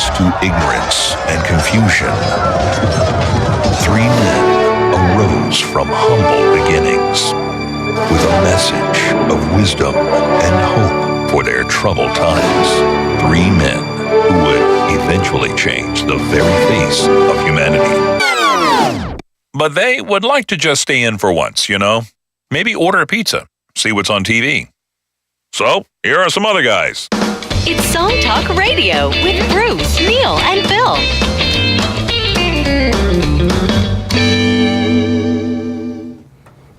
lost to ignorance and confusion, three men arose from humble beginnings with a message of wisdom and hope for their troubled times. Three men who would eventually change the very face of humanity. But they would like to just stay in for once, you know? Maybe order a pizza, see what's on TV. So, here are some other guys. It's Song Talk Radio with Bruce, Neil, and Phil.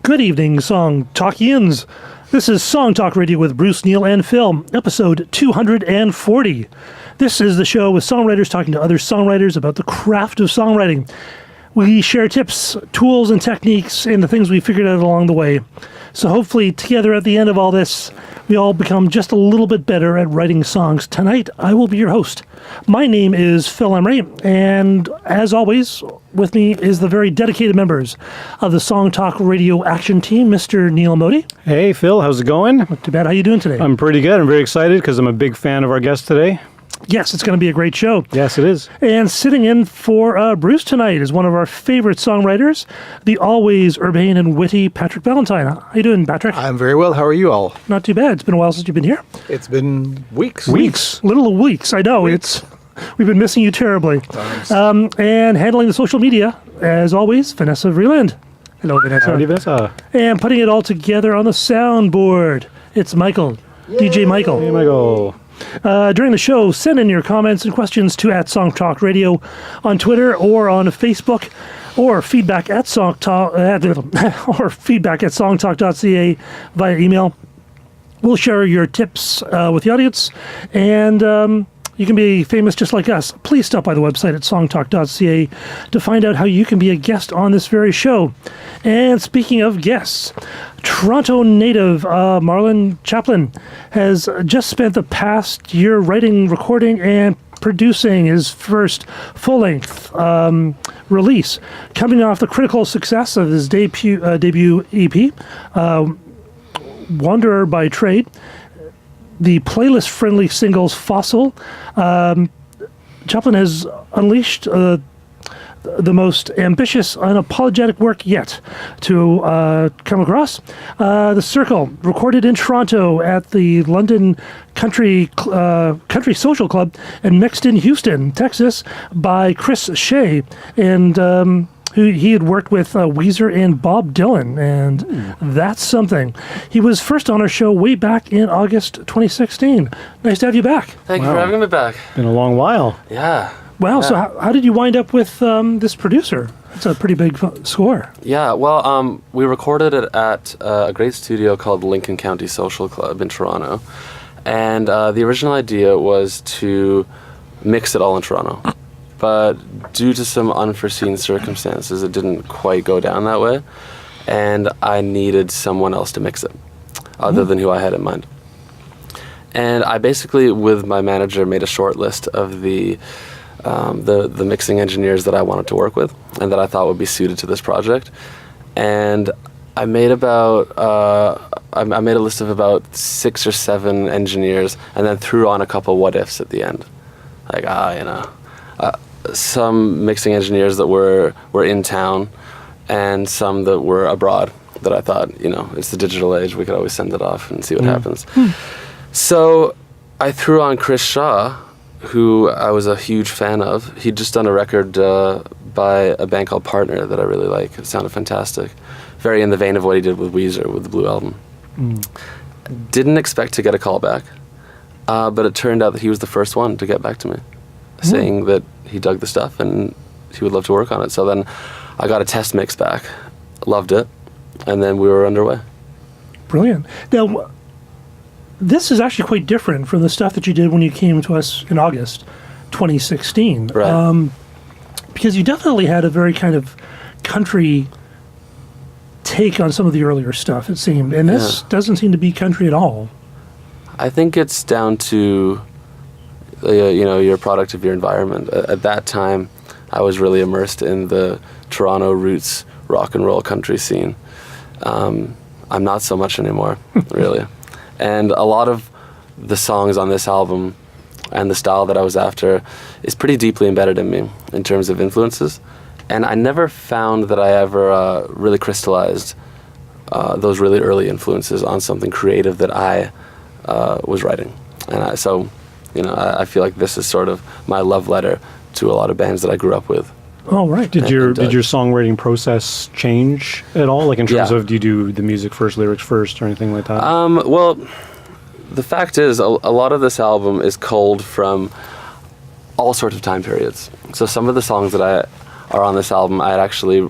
Good evening, Song Talkians. This is Song Talk Radio with Bruce, Neil, and Phil, episode 240. This is the show with songwriters talking to other songwriters about the craft of songwriting. We share tips, tools, and techniques, and the things we figured out along the way. So hopefully, together at the end of all this, we all become just a little bit better at writing songs. Tonight, I will be your host. My name is Phil Emery, and as always, with me is the very dedicated members of the Song Talk Radio Action Team, Mr. Neil Modi. Hey, Phil, how's it going? Not too bad. How you doing today? I'm pretty good. I'm very excited because I'm a big fan of our guest today. Yes, it's going to be a great show. Yes, it is. And sitting in for Bruce tonight is one of our favorite songwriters, the always urbane and witty Patrick Valentine. How you doing, Patrick? I'm very well. How are you all? Not too bad. It's been a while since you've been here. It's been weeks. Little weeks. I know. We've been missing you terribly. And handling the social media, as always, Vanessa Vreeland. Hello, Vanessa. Howdy, Vanessa. And putting it all together on the soundboard, it's Michael. Yay. DJ Michael. Hey, Michael. During the show, send in your comments and questions to @SongTalkRadio on Twitter or on Facebook, or feedback at songtalk.ca via email. We'll share your tips with the audience, and you can be famous just like us. Please stop by the website at songtalk.ca to find out how you can be a guest on this very show. And speaking of guests, Toronto native Marlon Chaplin has just spent the past year writing, recording, and producing his first full-length release, coming off the critical success of his debut EP, Wanderer by Trade. The playlist-friendly singles Fossil. Chaplin has unleashed the most ambitious, unapologetic work yet to come across. The Circle, recorded in Toronto at the London Country Social Club and mixed in Houston, Texas by Chris Shea, and who he had worked with Weezer and Bob Dylan, and that's something. He was first on our show way back in August 2016. Nice to have you back. Thank you for having me back. Been a long while. Yeah. Wow, yeah. So how did you wind up with this producer? It's a pretty big score. Yeah, well, we recorded it at a great studio called Lincoln County Social Club in Toronto, and the original idea was to mix it all in Toronto. But due to some unforeseen circumstances, it didn't quite go down that way, and I needed someone else to mix it, other than who I had in mind. And I basically, with my manager, made a short list of the mixing engineers that I wanted to work with and that I thought would be suited to this project. And I made I made a list of about 6 or 7 engineers, and then threw on a couple what ifs at the end, like some mixing engineers that were in town, and some that were abroad that I thought, it's the digital age, we could always send it off and see what happens. So I threw on Chris Shaw, who I was a huge fan of. He'd just done a record by a band called Partner that I really like. It sounded fantastic. Very in the vein of what he did with Weezer, with the Blue Album. Didn't expect to get a call back, but it turned out that he was the first one to get back to me, saying that he dug the stuff and he would love to work on it. So then I got a test mix back, loved it, and then we were underway. Brilliant. Now, this is actually quite different from the stuff that you did when you came to us in August 2016. Right. Because you definitely had a very kind of country take on some of the earlier stuff, it seemed. And this doesn't seem to be country at all. I think it's down to, you're a product of your environment. At that time, I was really immersed in the Toronto roots rock and roll country scene. I'm not so much anymore, really. And a lot of the songs on this album and the style that I was after is pretty deeply embedded in me in terms of influences. And I never found that I ever really crystallized those really early influences on something creative that I was writing. And I feel like this is sort of my love letter to a lot of bands that I grew up with. Oh, right. Did your songwriting process change at all? Like in terms Yeah. of, do you do the music first, lyrics first, or anything like that? Well, the fact is, a lot of this album is culled from all sorts of time periods. So some of the songs that are on this album, I had actually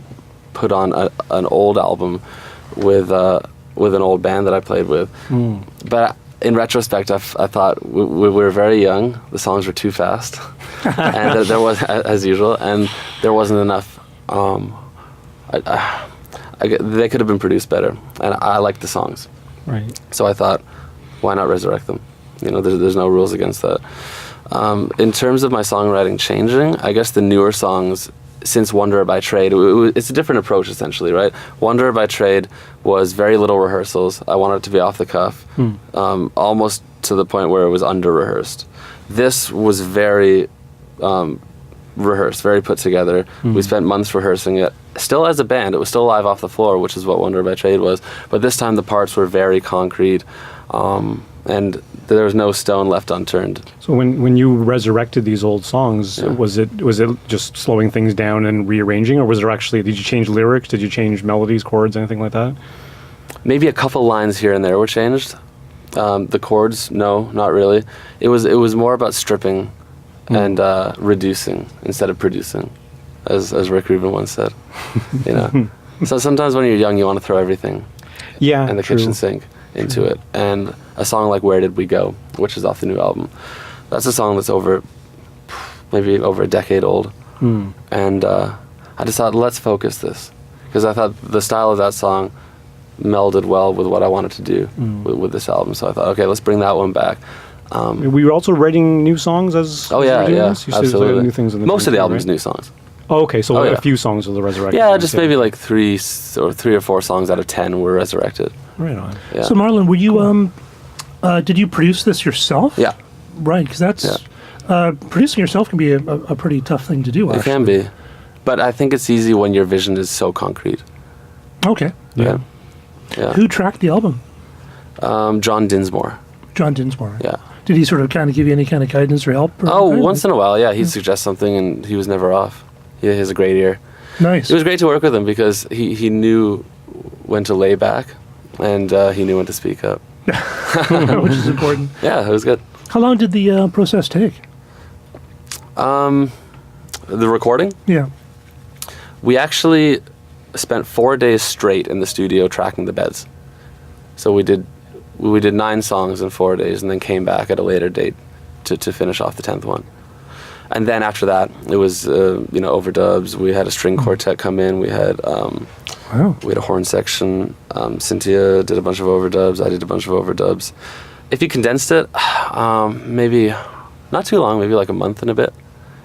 put on an old album with an old band that I played with. But in retrospect, I thought we were very young. The songs were too fast, and there was, as usual, and there wasn't enough. They could have been produced better, and I liked the songs. Right. So I thought, why not resurrect them? There's no rules against that. In terms of my songwriting changing, I guess the newer songs, since Wanderer by Trade, it's a different approach essentially, right? Wanderer by Trade was very little rehearsals. I wanted it to be off the cuff, almost to the point where it was under-rehearsed. This was very rehearsed, very put together. We spent months rehearsing it. Still as a band, it was still live off the floor, which is what Wanderer by Trade was. But this time the parts were very concrete, and there was no stone left unturned. So when you resurrected these old songs, was it just slowing things down and rearranging, or was there actually, did you change lyrics? Did you change melodies, chords, anything like that? Maybe a couple lines here and there were changed. The chords, no, not really. It was more about stripping and reducing instead of producing, as Rick Rubin once said. So sometimes when you're young, you want to throw everything in the kitchen sink into it. And a song like Where Did We Go, which is off the new album, that's a song that's maybe over a decade old. And I just thought, let's focus this, because I thought the style of that song melded well with what I wanted to do with this album. So I thought, okay, let's bring that one back. Were you also writing new songs as Oh as you yeah, were doing yeah, this? You said absolutely. new things in the Most of the beginning, album's right? new songs. Oh, okay, so Oh, a yeah. few songs of the Resurrection. Yeah, just maybe like 3 or 4 songs out of 10 were resurrected. Right on. Yeah. So, Marlon, were you did you produce this yourself? Yeah, Right, because that's producing yourself can be a pretty tough thing to do. it Actually. can be. But I think it's easy when your vision is so concrete. Okay. Yeah. Who tracked the album? John Dinsmore. John Dinsmore. Yeah. Did he sort of kind of give you any kind of guidance or help? Oh, once in a while, yeah. He'd suggest something, and he was never off. He has a great ear. Nice. It was great to work with him because he knew when to lay back, and he knew when to speak up. Which is important. Yeah, it was good. How long did the process take? The recording, Yeah. we actually spent 4 days straight in the studio tracking the beds. So we did 9 songs in 4 days, and then came back at a later date to finish off the 10th one. And then after that, it was overdubs. We had a string quartet come in. We had Wow. we had a horn section. Cynthia did a bunch of overdubs. I did a bunch of overdubs. If you condensed it, maybe not too long, maybe like a month and a bit.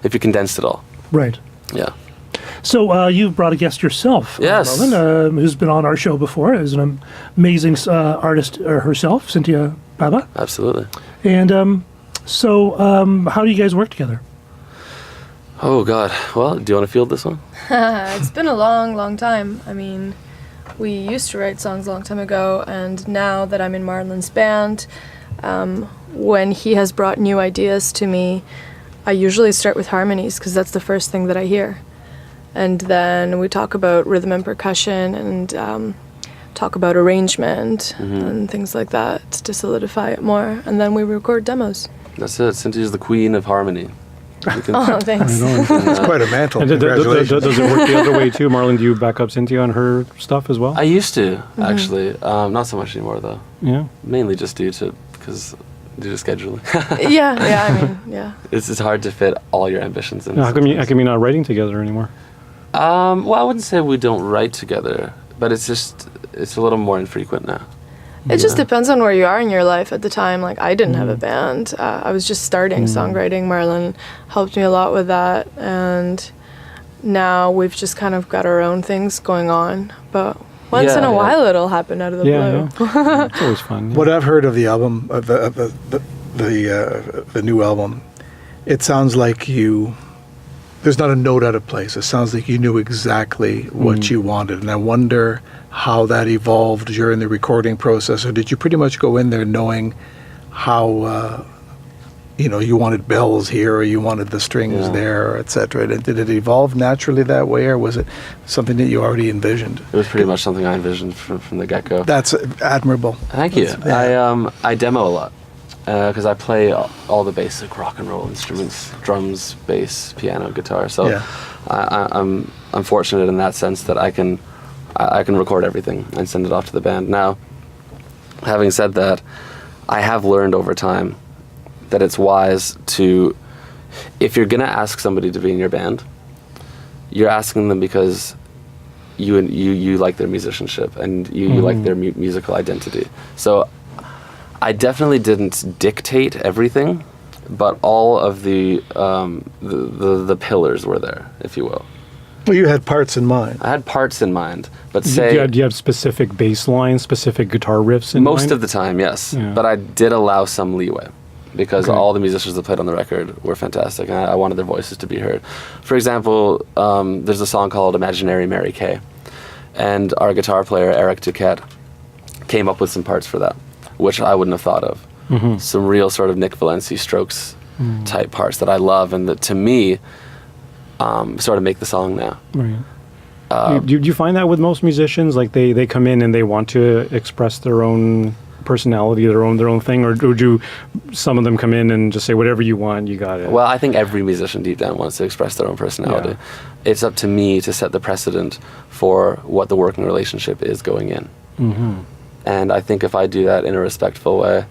If you condensed it all, Right. yeah. So you brought a guest yourself, Yes. Marlon, who's been on our show before, is an amazing artist herself, Cynthia Baba. Absolutely. And how do you guys work together? Oh God. Well, do you want to field this one? It's been a long, long time. I mean, we used to write songs a long time ago, and now that I'm in Marlon's band, when he has brought new ideas to me, I usually start with harmonies because that's the first thing that I hear. And then we talk about rhythm and percussion and talk about arrangement and things like that to solidify it more. And then we record demos. That's it. Cynthia's the queen of harmony. You can- Oh, thanks. It's quite a mantle. And Congratulations. does it work the other way too? Marlon, do you back up Cynthia on her stuff as well? I used to actually, not so much anymore though. Yeah. Mainly just due to scheduling. Yeah, I mean, yeah. It's hard to fit all your ambitions in. How come you not writing together anymore? Well, I wouldn't say we don't write together, but it's a little more infrequent now. It just depends on where you are in your life at the time. Like, I didn't have a band. I was just starting songwriting. Marlon helped me a lot with that. And now we've just kind of got our own things going on. But once in a while, it'll happen out of the blue. Yeah. It's always fun. Yeah. What I've heard of the album, of the new album, it sounds like there's not a note out of place. It sounds like you knew exactly what you wanted. And I wonder how that evolved during the recording process, or did you pretty much go in there knowing how, you wanted bells here, or you wanted the strings there, etc. Did it evolve naturally that way, or was it something that you already envisioned? It was pretty much something I envisioned from the get-go. That's admirable. Thank you. I demo a lot because I play all the basic rock and roll instruments: drums, bass, piano, guitar. So I'm fortunate in that sense that I can record everything and send it off to the band. Now, having said that, I have learned over time that it's wise to, if you're gonna ask somebody to be in your band, you're asking them because you like their musicianship and you like their musical identity. So I definitely didn't dictate everything, but all of the pillars were there, if you will. Well, you had parts in mind. I had parts in mind, but Do you have specific bass lines, specific guitar riffs in mind? Most of the time, yes. Yeah. But I did allow some leeway because all the musicians that played on the record were fantastic, and I wanted their voices to be heard. For example, there's a song called Imaginary Mary Kay, and our guitar player, Eric Duquette, came up with some parts for that, which I wouldn't have thought of. Some real sort of Nick Valenci Strokes type parts that I love, and that to me sort of make the song now. Right. Do you find that with most musicians, like they come in and they want to express their own personality, their own thing, or do some of them come in and just say whatever you want, you got it? Well, I think every musician deep down wants to express their own personality. Yeah. It's up to me to set the precedent for what the working relationship is going in. And I think if I do that in a respectful way,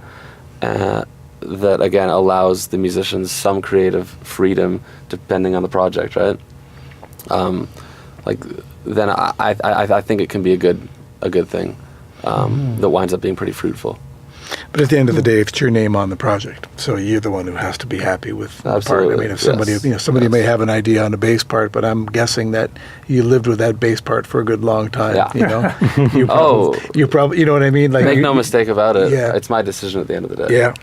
that again allows the musicians some creative freedom depending on the project, right? Then I think it can be a good thing that winds up being pretty fruitful. But at the end of the day, it's your name on the project, so you're the one who has to be happy with the part. I mean, if somebody may have an idea on a bass part, but I'm guessing that you lived with that bass part for a good long time. Yeah. You probably, you know what I mean? Like, Make no mistake about it. Yeah. It's my decision at the end of the day. Yeah.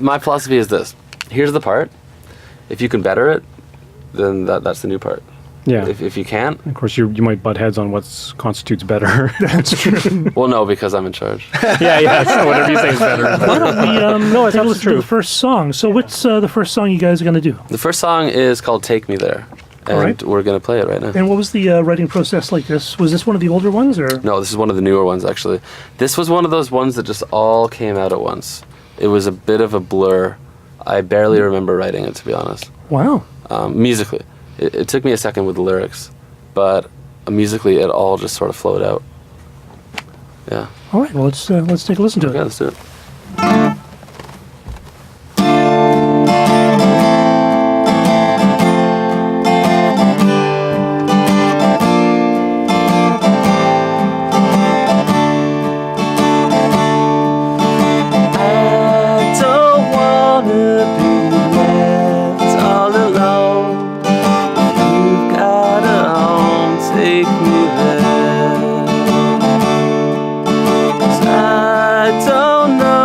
My philosophy is this: here's the part. If you can better it, then that's the new part. Yeah. If you can't, of course, you might butt heads on what constitutes better. That's true. well, no, because I'm in charge. yeah. So whatever you say is better. Why don't we No, take a that's listen true. to the first song? So what's the first song you guys are going to do? The first song is called "Take Me There," and right. we're gonna play it right now. And what was the writing process like this? Was this one of the older ones, or? No, this is one of the newer ones, actually. This was one of those ones that just all came out at once. It was a bit of a blur. I barely remember writing it, to be honest. Wow. Musically. It took me a second with the lyrics, but musically it all just sort of flowed out. Yeah. All right, well, let's take a listen to Okay, it. let's do it. I don't know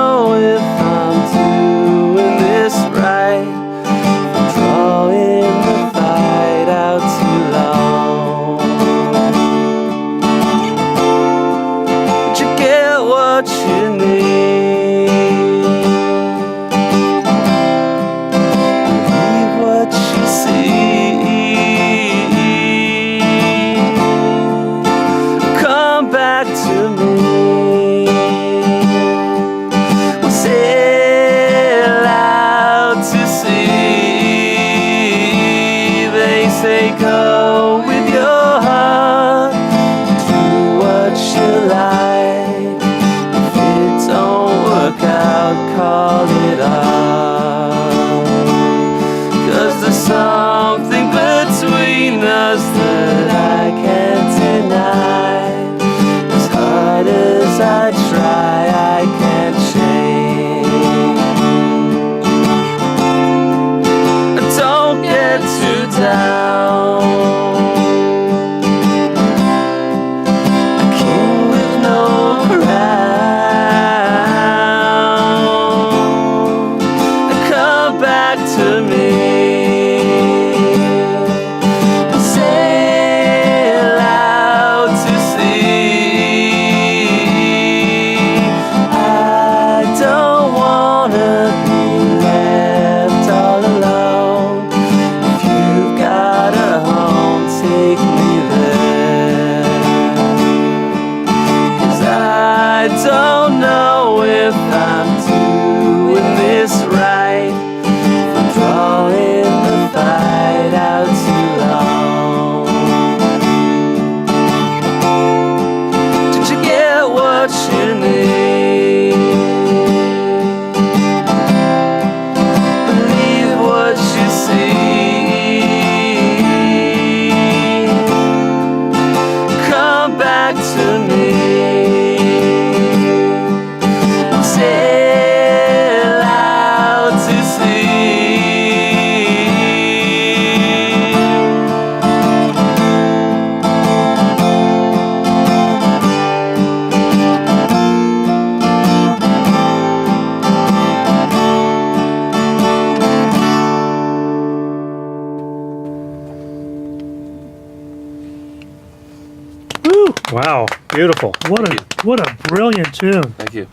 Wow, beautiful. What a brilliant tune. Thank you.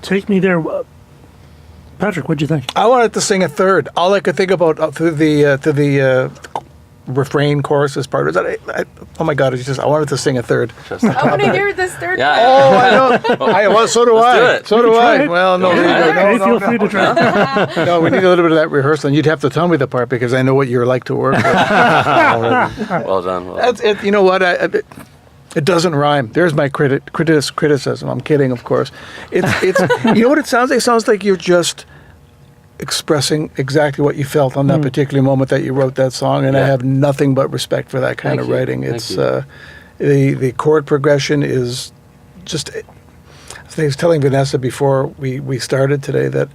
Take me there. Patrick, what'd you think? I wanted to sing a third. All I could think about to the refrain choruses part was that oh my God! I wanted to sing a third. I want to hear this third Yeah. part. Oh, I know. Well, so do Let's I. do it. So do Try I. it. Well, no, Okay, no, feel no, free to try. no. We need a little bit of that rehearsal, and you'd have to tell me the part because I know what you're like to work with. Well done. That's it. You know what? It doesn't rhyme. There's my criticism. I'm kidding, of course. It's you know what it sounds like? It sounds like you're just expressing exactly what you felt on that particular moment that you wrote that song, and I Yeah. have nothing but respect for that kind Thank of you. writing. Thank It's you. the chord progression is just. I was telling Vanessa before we started today that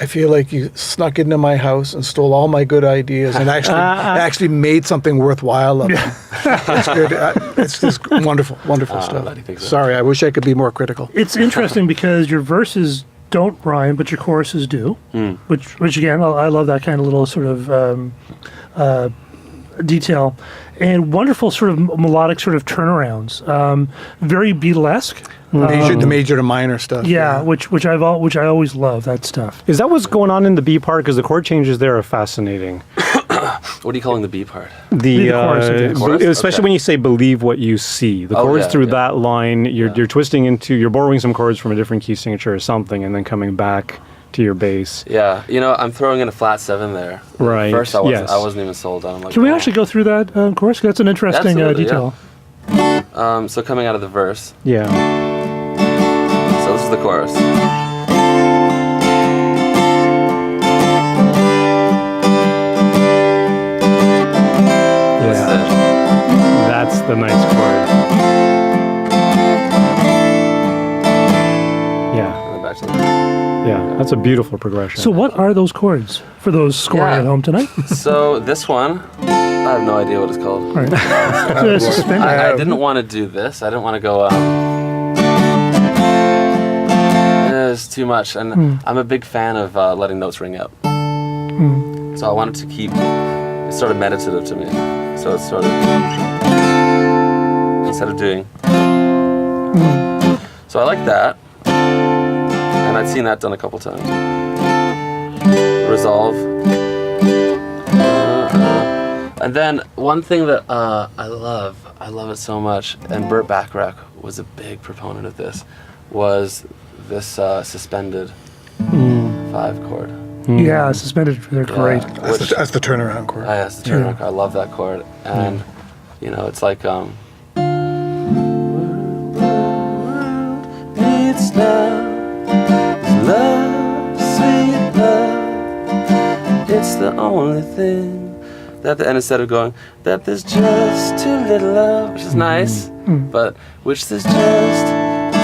I feel like you snuck into my house and stole all my good ideas and actually made something worthwhile of them. It's good. It's just wonderful stuff. glad you think so. Sorry, I wish I could be more critical. It's interesting because your verses don't rhyme, but your choruses do. Which again, I love that kind of little sort of detail, and wonderful sort of melodic sort of turnarounds. Very Beatlesque. The major to minor stuff. Yeah, which I always love that stuff. Is that what's going on in the B part? Because the chord changes there are fascinating. What are you calling the B part? The chorus, I guess. Chorus? Especially Okay. when you say "believe what you see." The Oh, chords yeah, through yeah. that line, you're twisting into, you're borrowing some chords from a different key signature or something, and then coming back to your bass. Yeah, I'm throwing in a flat 7 there. Right, First, I yes. wasn't even sold on. I'm like, Can we oh. actually go through that chorus? That's an interesting Absolutely, detail. So coming out of the verse. Yeah. So this is the chorus. This is it. That's the nice chord. Yeah, And then back to the yeah. That's a beautiful progression. So what are those chords for those scoring Yeah. at home tonight? So this one, I have no idea what it's called. All right. Suspended. I didn't want to do this. I didn't want to go. It's too much, and I'm a big fan of letting notes ring out. So I wanted to keep. It's sort of meditative to me. So it's sort of instead of doing. So I like that, and I'd seen that done a couple times. Resolve. And then one thing that I love it so much, and Burt Bacharach was a big proponent of this, was this suspended 5 chord. Yeah, suspended. They're great. That's the turnaround chord. Yes, the turnaround chord. I love that chord, and it's like it's love, sweet love. It's the only thing. And instead of going, that there's just too little love, which is nice, but which there's just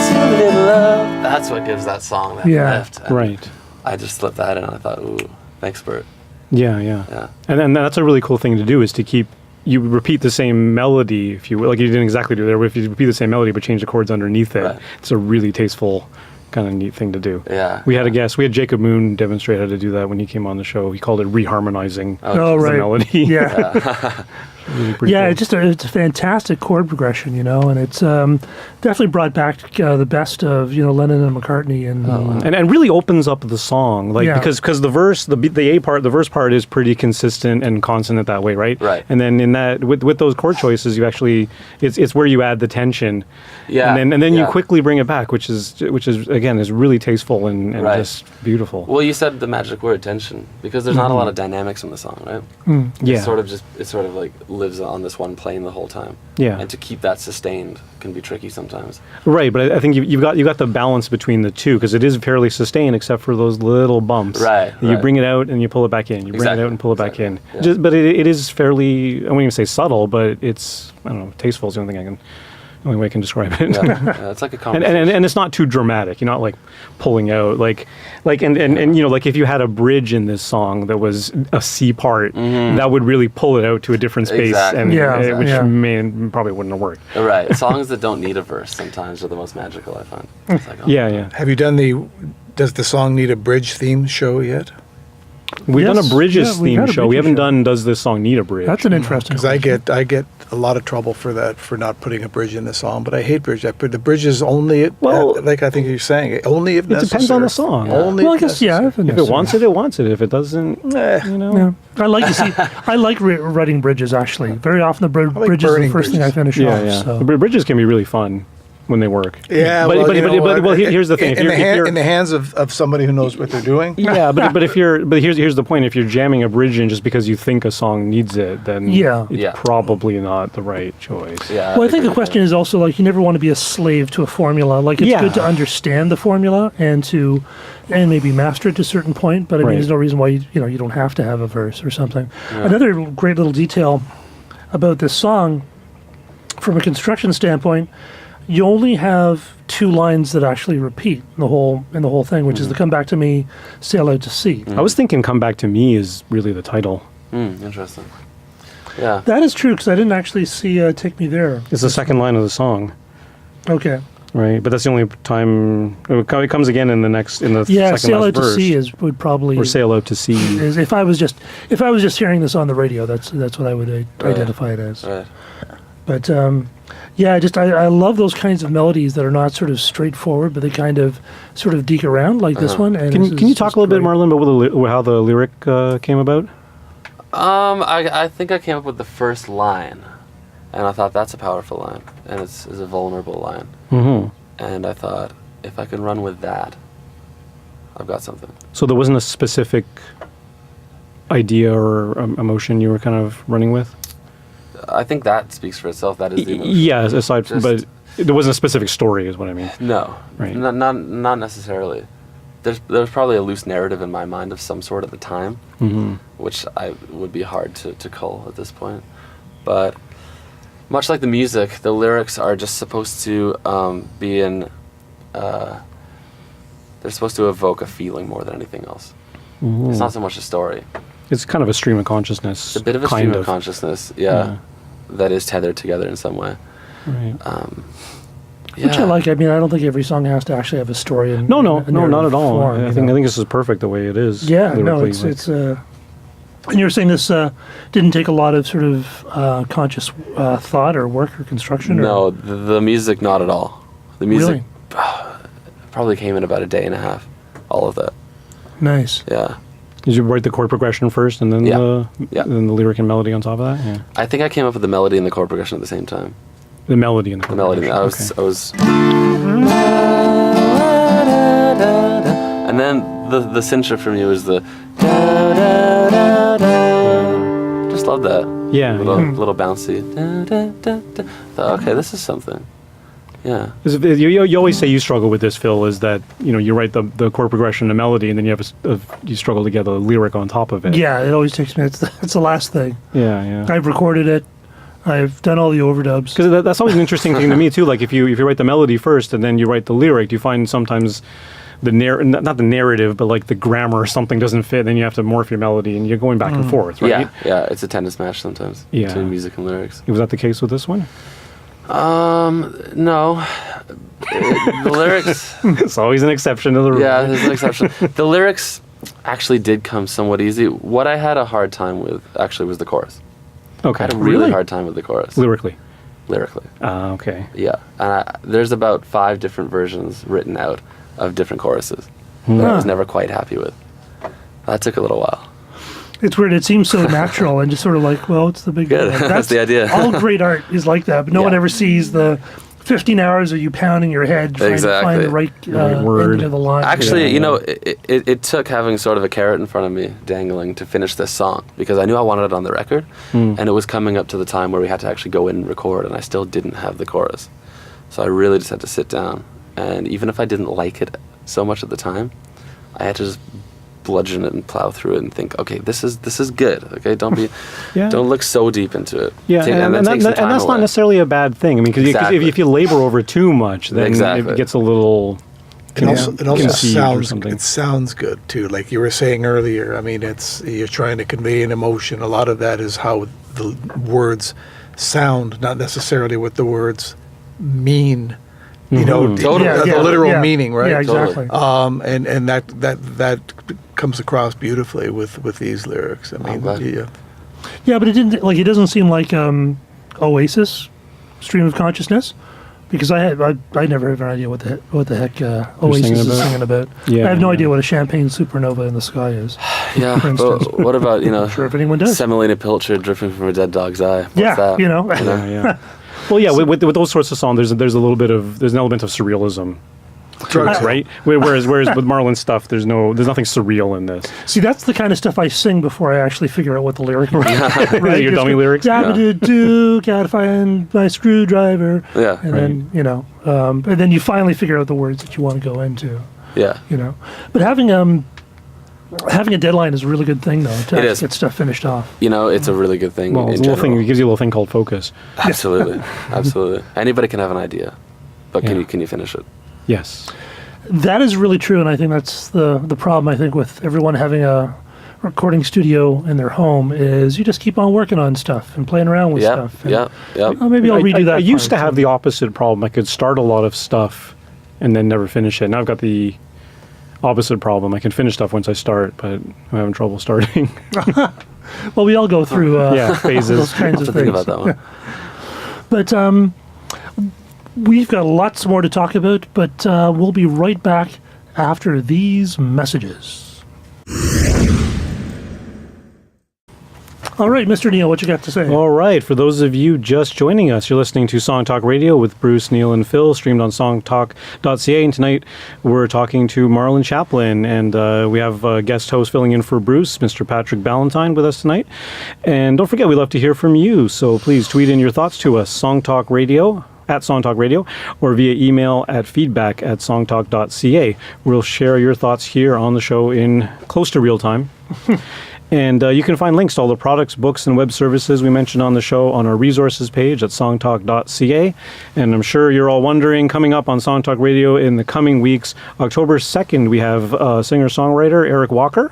too little love. That's what gives that song that lift. And Right. I just slipped that in and I thought, ooh, thanks, Bert. Yeah. Yeah. And then that's a really cool thing to do, is to keep, you repeat the same melody, if you will, like you didn't exactly do there, but if you repeat the same melody but change the chords underneath it, Right. it's a really tasteful, kind of neat thing to do. Yeah. We had a guest, we had Jacob Moon demonstrate how to do that when he came on the show. He called it reharmonizing Oh, the right. melody. Yeah. Really pretty Yeah, cool. it's a fantastic chord progression, and it's definitely brought back the best of Lennon and McCartney, and And really opens up the song, like Yeah. because the verse, the A part, the verse part is pretty consistent and consonant that way, right? Right. And then in that, with those chord choices, you actually, it's where you add the tension. Yeah. And then you yeah. quickly bring it back, which is again is really tasteful and Right. just beautiful. Well, you said the magic word, tension, because there's not a lot of dynamics in the song, right? Yeah. It sort of like lives on this one plane the whole time. Yeah. And to keep that sustained can be tricky sometimes. Right, but I think you've got the balance between the two, because it is fairly sustained except for those little bumps. Right, You right. bring it out and you pull it back in. You bring it Exactly, out and pull it back in. exactly, yeah. But it is fairly, I wouldn't even say subtle, but it's, I don't know, tasteful is the only way I can describe it. Yeah, yeah, it's like a And, conversation. and it's not too dramatic. You're not like pulling out like like if you had a bridge in this song that was a C part, that would really pull it out to a different space, Exactly. and Yeah, which yeah. probably wouldn't have worked. Right. Songs that don't need a verse sometimes are the most magical, I find. It's like, oh, Yeah. Have you done does the song need a bridge theme show yet? We've done a Yes, Bridges yeah, we've theme had a show. We Bridges haven't show. done Does This Song Need a Bridge? That's an interesting. Because I get a lot of trouble for that, for not putting a bridge in the song. But I hate bridge. I put the bridges only, Well, like I think you're saying, only if It necessary. depends on the song. Only Well, I if guess yeah. necessary. If it wants it, it wants it. If it doesn't, you know. Yeah. I like to see. I like writing bridges. Actually, very often the like bridges are the burning first thing I bridges. finish Yeah, off. yeah. So. The bridges can be really fun when they work. Yeah, but well, but, you know but, what? well, here's the thing. If In, you're, the if you're, in the hands of somebody who knows what they're doing. yeah, but here's the point. If you're jamming a bridge in just because you think a song needs it, then Yeah. it's Yeah. probably not the right choice. Yeah. Well, I think agree the with question is also like you never want to be a slave to a formula. Like it's Yeah. good to understand the formula and maybe master it to a certain point. But I mean, Right. there's no reason why you don't have to have a verse or something. Another great little detail about this song, from a construction standpoint, you only have 2 lines that actually repeat in the whole thing, which is the "Come Back to Me, Sail Out to Sea." I was thinking "Come Back to Me" is really the title. Interesting. Yeah. That is true because I didn't actually see "Take Me There." It's the second line of the song, Okay. right? But that's the only time it comes again in the Yeah, second "Sail last Out to verse. Sea" would probably Or "Sail Out to Sea." is if I was just hearing this on the radio, that's what I would identify it as. Right. But yeah, I love those kinds of melodies that are not sort of straightforward, but they kind of sort of deke around like this one. And Can you talk a little bit, more? Marlon, about how the lyric came about? I think I came up with the first line, and I thought that's a powerful line, and it's a vulnerable line. Mm-hmm. And I thought, if I can run with that, I've got something. So there wasn't a specific idea or emotion you were kind of running with? I think that speaks for itself. That is the emotion. Yeah, aside from, Just- but there wasn't a specific story, is what I mean. No, Right. not necessarily. There was probably a loose narrative in my mind of some sort at the time, which I would be hard to cull at this point. But much like the music, the lyrics are just supposed to be in. They're supposed to evoke a feeling more than anything else. It's not so much a story. It's kind of a stream of consciousness. It's a bit of a stream of consciousness, yeah, that is tethered together in some way. Right. Which I Yeah. like. I mean, I don't think every song has to actually have a story. No, in a not narrative at all. form, I you think know? this is perfect the way it is. Yeah, no, lyrically, it's. And you were saying this didn't take a lot of sort of conscious thought or work or construction. No, the music, not at all. The music Really? probably came in about a day and a half. All of that, Nice. yeah. Did you write the chord progression first and then Yeah. then the lyric and melody on top of that? Yeah. I think I came up with the melody and the chord progression at the same time. The melody and the The chord melody, progression. I was, and then the cincher for me was the. Just love that. Yeah, Little bouncy. Thought, okay, this is something. Yeah. You always say you struggle with this, Phil, is that you write the chord progression and the melody, and then you struggle to get a lyric on top of it. Yeah, it always takes me. It's the last thing. Yeah. I've recorded it. I've done all the overdubs. Because that's always an interesting thing to me too. Like if you write the melody first and then you write the lyric, you find sometimes not the narrative, but like the grammar or something doesn't fit, then you have to morph your melody, and you're going back and forth, right? Yeah. It's a tennis match sometimes Yeah. between music and lyrics. Was that the case with this one? No. The lyrics. It's always an exception to the rule. Yeah, there's an exception. The lyrics actually did come somewhat easy. What I had a hard time with actually was the chorus. Okay. I had a really hard time with the chorus. Lyrically. Lyrically. Okay. Yeah. And there's about 5 different versions written out of different choruses that I was never quite happy with. That took a little while. It's weird. It seems so natural and just sort of like, well, it's the big. Good. Like, That's the idea. All great art is like that, but no one Yeah. ever sees the 15 hours of you pounding your head trying to find the right, right word. ending of the line. Actually, Yeah. it took having sort of a carrot in front of me dangling to finish this song, because I knew I wanted it on the record, and it was coming up to the time where we had to actually go in and record, and I still didn't have the chorus. So I really just had to sit down, and even if I didn't like it so much at the time, I had to just bludgeon it and plow through it and think, okay, this is good. Okay, don't look so deep into it. Yeah, and that's not necessarily a bad thing. I mean, because Exactly. if you labor over it too much, then Exactly. it gets a little. It also conceived or something. sounds good too. Like you were saying earlier, I mean, you're trying to convey an emotion. A lot of that is how the words sound, not necessarily what the words mean. You know, Totally. the literal meaning, right? Yeah, exactly. And that comes across beautifully with these lyrics. I mean, glad. yeah. Yeah, but it doesn't seem like Oasis, Stream of Consciousness, because I never have an idea what the heck Oasis is singing about. Yeah, I have no yeah. idea what a champagne supernova in the sky is. Yeah, for instance. but what about, Not sure if anyone does. Semolina Pilcher dripping from a dead dog's eye? What's Yeah, that? Yeah. Well, yeah, with those sorts of songs, there's an element of surrealism, Drugs, right? Whereas with Marlon's stuff, there's nothing surreal in this. See, that's the kind of stuff I sing before I actually figure out what the lyric is. Right? Your dummy lyrics. Do gotta find my screwdriver. Yeah. And then and then you finally figure out the words that you want to go into. Yeah. But having a deadline is a really good thing, though, to It actually is. get stuff finished off. It's a really good thing. Well, in it's a little thing. general. It gives you a little thing called focus. Absolutely, absolutely. Anybody can have an idea, but Yeah. can you finish it? Yes. That is really true, and I think that's the problem, I think, with everyone having a recording studio in their home is you just keep on working on stuff and playing around with Yeah, stuff. And, yeah, yeah. oh, maybe I'll redo that. I used to part. have the opposite problem. I could start a lot of stuff and then never finish it. Now I've got the opposite problem. I can finish stuff once I start, but I'm having trouble starting. Well, we all go through phases. those kinds To of think things. about that one. But we've got lots more to talk about, but we'll be right back after these messages. All right, Mr. Neil, what you got to say? All right, for those of you just joining us, you're listening to Song Talk Radio with Bruce, Neil, and Phil, streamed on songtalk.ca. And tonight we're talking to Marlon Chaplin, and we have a guest host filling in for Bruce, Mr. Patrick Ballantyne, with us tonight. And don't forget, we love to hear from you, so please tweet in your thoughts to us, Song Talk Radio, at Song Talk Radio, or via email at feedback@songtalk.ca. We'll share your thoughts here on the show in close to real time. And you can find links to all the products, books, and web services we mentioned on the show on our resources page at songtalk.ca. And I'm sure you're all wondering, coming up on Song Talk Radio in the coming weeks, October 2nd, we have singer-songwriter Eric Walker.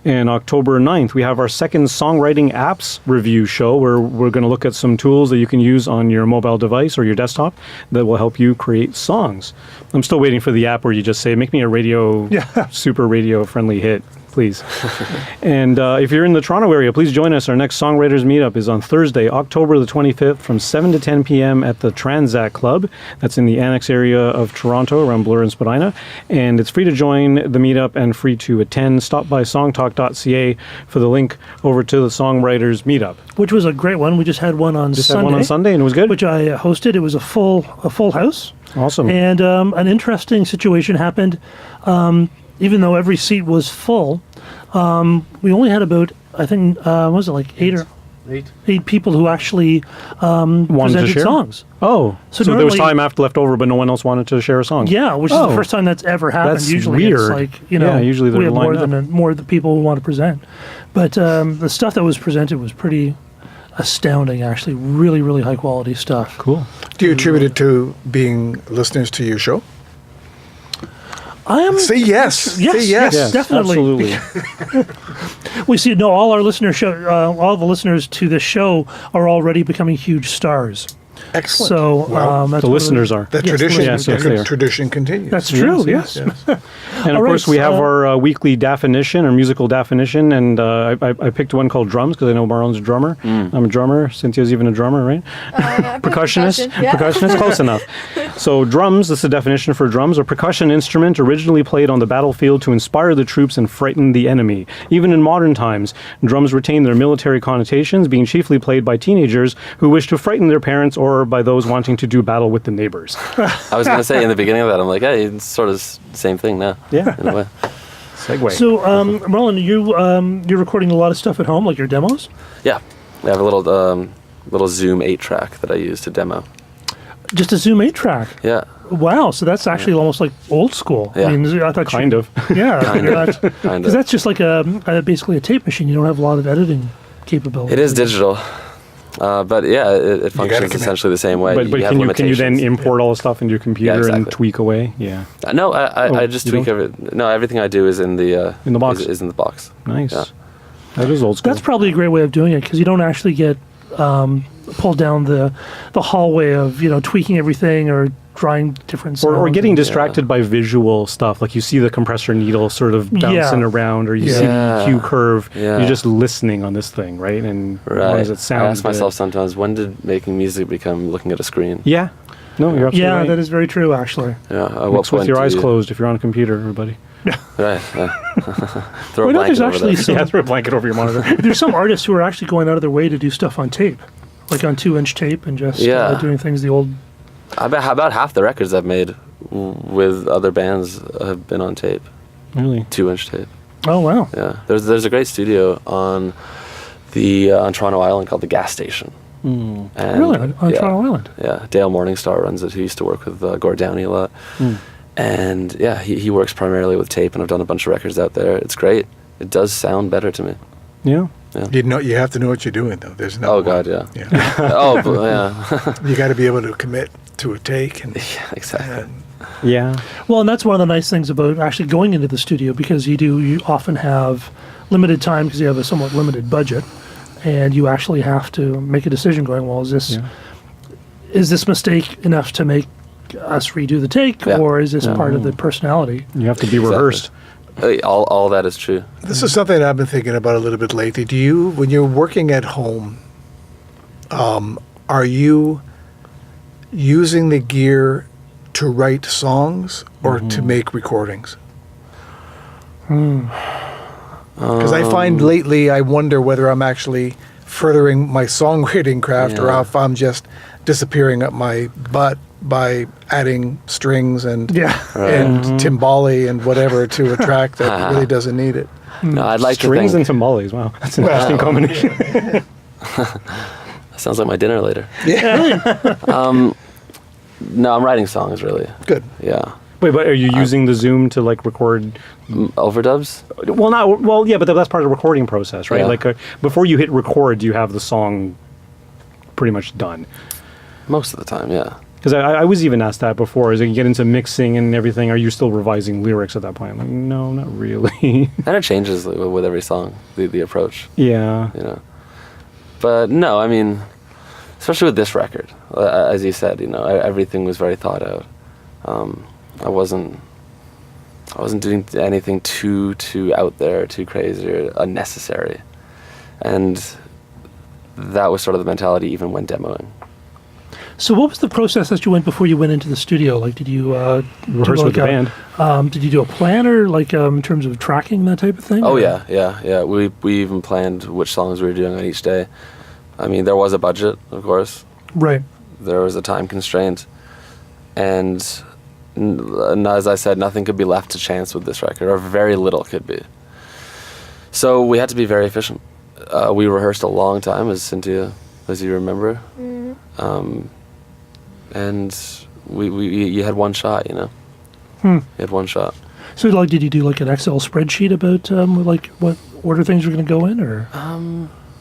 And October 9th, we have our second songwriting apps review show where we're going to look at some tools that you can use on your mobile device or your desktop that will help you create songs. I'm still waiting for the app where you just say, make me a super radio-friendly hit, please. And if you're in the Toronto area, please join us. Our next Songwriters Meetup is on Thursday, October the 25th from 7 to 10 p.m. at the Transact Club. That's in the Annex area of Toronto, around Bloor and Spadina. And it's free to join the meetup and free to attend. Stop by songtalk.ca for the link over to the Songwriters Meetup. Which was a great one. We just had one on Sunday. Had one on Sunday, and it was good. Which I hosted. It was a full house. Awesome. And an interesting situation happened. Even though every seat was full, we only had about, I think, what was it, like eight people who actually Wanted to presented share? songs. Oh, so there was normally- time left over, but no one else wanted to share a song. Yeah, which is the first time that's ever happened. That's Usually it's weird. like, Yeah, usually they're we have more lined than more of the people who want to present. But the stuff that was presented was pretty astounding, actually. Really, really high quality stuff. Cool. Do you attribute it to being listeners to your show? I am. Say yes. Yes, Say yes. yes. Definitely. Absolutely. We see. No, all our all the listeners to this show are already becoming huge stars. Excellent. So Wow. that's The what listeners are. That Yes, tradition, yes, yes, they are. tradition continues. That's true. Yes, Yes. Yes. And of All course, right, we have so- our weekly definition, or musical definition, and I picked one called drums because I know Marlon's a drummer. I'm a drummer. Cynthia's even a drummer, right? Percussionist. Yeah. Percussionist, close enough. So drums, this is the definition for drums, a percussion instrument originally played on the battlefield to inspire the troops and frighten the enemy. Even in modern times, drums retain their military connotations, being chiefly played by teenagers who wish to frighten their parents or by those wanting to do battle with the neighbors. I was going to say in the beginning of that, I'm like, hey, it's sort of the same thing now. Yeah. In a way. Segue. So, Marlon, you're recording a lot of stuff at home, like your demos. Yeah. I have a little Zoom 8-track that I use to demo. Just a Zoom 8-track. Yeah. Wow, so that's actually almost like old school. Yeah. I mean, I thought Kind of. Yeah, Kind of. because that's just like basically a tape machine. You don't have a lot of editing capability. It is digital. But yeah, it functions commit. essentially the same way. But You have can you then limitations. import all the stuff into your computer and exactly. tweak away? Yeah. No, I just you tweak don't? everything. No, everything I do is in the box? Is in the box. Nice. Yeah. That is old school. That's probably a great way of doing it because you don't actually get pulled down the hallway of tweaking everything or trying different sounds. Or getting and- distracted by visual stuff, like you see the compressor needle sort of bouncing Yeah. around, or you Yeah. see the cue curve. Yeah. You're just listening on this thing, right? And as long Right. as it sounds I ask good. myself sometimes, when did making music become looking at a screen? Yeah. No, you're absolutely Yeah, right. that is very true, actually. Yeah. At what Mix with point your do eyes you- closed if you're on a computer, everybody. Right. Throw Well, a no, blanket there's over actually that. some- Yeah, throw a blanket over your monitor. There's some artists who are actually going out of their way to do stuff on tape, like on 2-inch tape, and just Yeah. doing things the old. I bet about half the records I've made with other bands have been on tape, Really? 2-inch tape. Oh wow! Yeah. There's a great studio on on Toronto Island called the Gas Station. And Really, on yeah, Toronto Island. Yeah, Dale Morningstar runs it. He used to work with Gord Downey a lot. Hmm. And yeah, he works primarily with tape, and I've done a bunch of records out there. It's great. It does sound better to me. Yeah. You have to know what you're doing though. There's no. Oh God, yeah. Yeah. Oh, but, yeah. You got to be able to commit to a take and. Yeah, exactly. Yeah. Well, and that's one of the nice things about actually going into the studio, because you often have limited time because you have a somewhat limited budget, and you actually have to make a decision going, well, is this mistake enough to make us redo the take, Yeah. or is this part of the personality? You have to be Exactly. rehearsed. All that is true. This is something I've been thinking about a little bit lately. Do you, when you're working at home, are you using the gear to write songs or to make recordings? Because I find lately, I wonder whether I'm actually furthering my songwriting craft or Yeah. if I'm just disappearing up my butt by adding strings and Yeah. and timbali and whatever to a track that really doesn't need it. No, I'd like Strings to and think. tamales. Wow, that's an interesting combination. Sounds like my dinner later. Yeah, No, I'm writing songs really. good. Yeah. Wait, but are you using the Zoom to like record? Overdubs? Yeah, but that's part of the recording process, right? Yeah. Like before you hit record, you have the song pretty much done. Most of the time, yeah. Because I was even asked that before. As you get into mixing and everything, are you still revising lyrics at that point? I'm like, no, not really. And it changes with every song, the approach, Yeah. you know. But no, I mean, especially with this record, as you said, you know, everything was very thought out. I wasn't doing anything too out there, too crazy or unnecessary. And that was sort of the mentality even when demoing. So, what was the process that you went before you went into the studio? Like, did you Rehearse do with the like band. did you do a planner, like in terms of tracking that type of thing? Oh or- yeah. We even planned which songs we were doing on each day. I mean, there was a budget, of course. Right. There was a time constraint, and as I said, nothing could be left to chance with this record, or very little could be. So we had to be very efficient. We rehearsed a long time, as you remember, and you had one shot, you know. You had one shot. So, like, did you do like an Excel spreadsheet about like what order things were going to go in, or?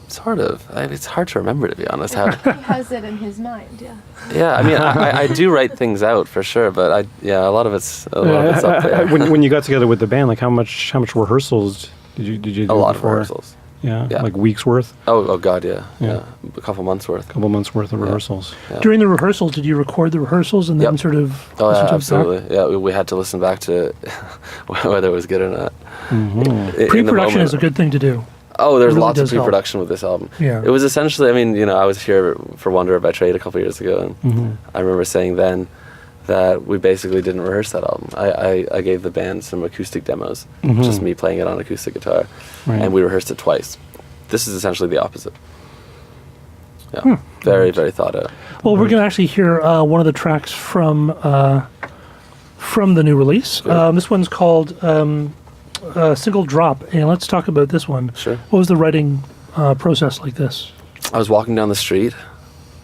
Sort of. It's hard to remember, to be honest. How? He has it in his mind, yeah. Yeah, I mean, I do write things out for sure, but a lot of it's up there. When you got together with the band, like how much rehearsals did you do? A lot of before? rehearsals. Yeah, Yeah. like weeks worth, Oh God, yeah. Yeah. A couple months worth. couple months worth of rehearsals. Yeah. During the rehearsals, did you record the rehearsals and then Yep. sort of Oh listen yeah, to it back? absolutely. Yeah, we had to listen back to whether it was good or not. In the Pre-production moment. is a good thing to do. Oh, there's It really lots of does help. pre-production with this album. Yeah. It was essentially, I mean, you know, I was here for Wanderer by Trade a couple years ago, and Mm-hmm. I remember saying then that we basically didn't rehearse that album. I gave the band some acoustic demos, just me playing it on acoustic guitar, Right. and we rehearsed it twice. This is essentially the opposite. Yeah, very, very thought out. Well, we're going to actually hear one of the tracks from the new release. Sure. This one's called Single Drop, and let's talk about this one. Sure. What was the writing process like this? I was walking down the street.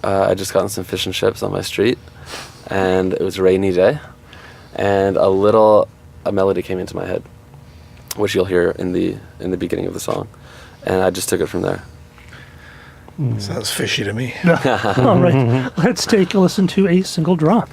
I just gotten some fish and chips on my street, and it was a rainy day, and a melody came into my head, which you'll hear in the beginning of the song, and I just took it from there. Sounds fishy to me. All right, let's take a listen to A Single Drop.